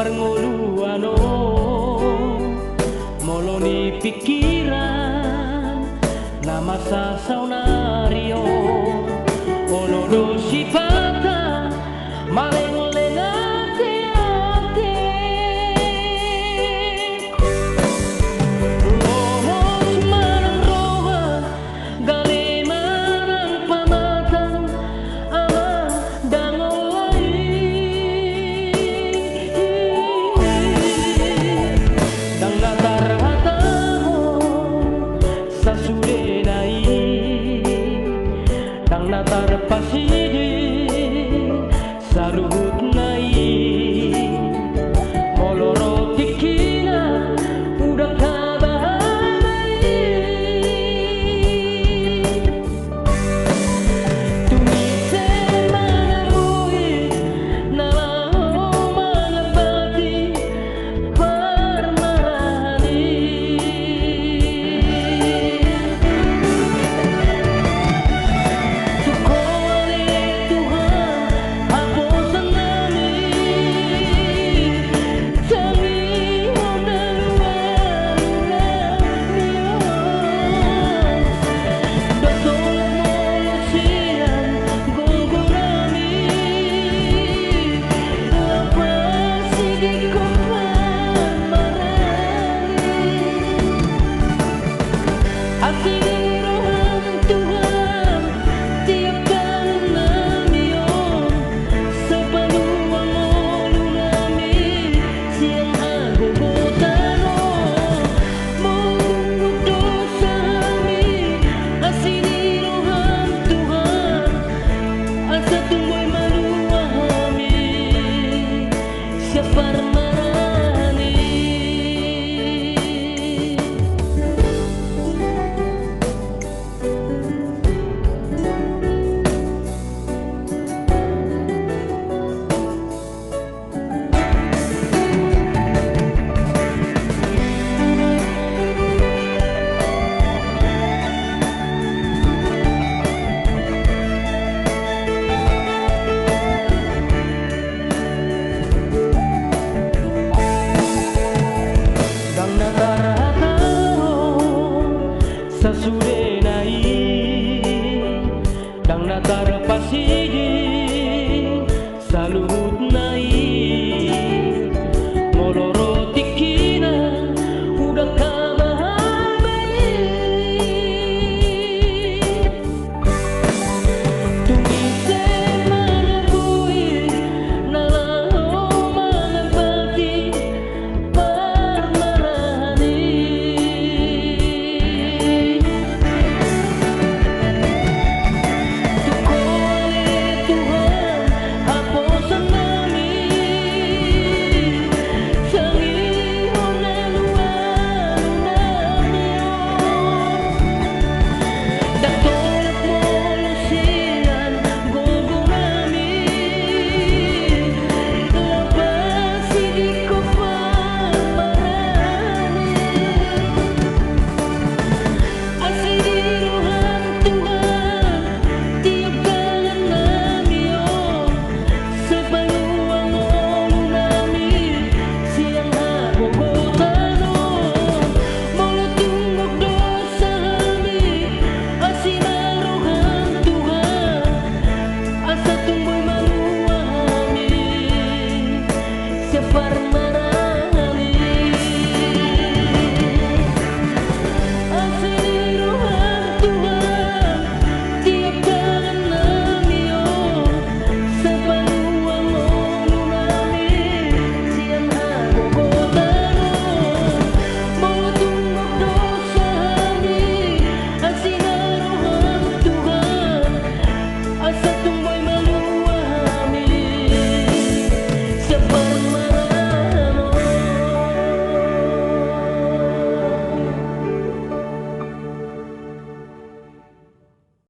pernguluano moloni pikiran nama sasaunario olodo sifata maleng-leng ate-ate lohos marang roha gali marang pamatang amang dangolai dang latar hataho sasudenai dang latar pasidi saluhut nai moloro tikina udah kabahanai tumise manamui nalaho manabati parmarani Tukoale Tuhan hapusan nami tangi honang datole molo siang gugurami lapasi di kopan marani Asirohan Tuhan tiapkan namion sepaluang olu nami siang aku botano munggu dosa kami Asirohan Tuhan asa tunggoy malua kami siapa marani dang natar hataho sasudenai dang natar pasidi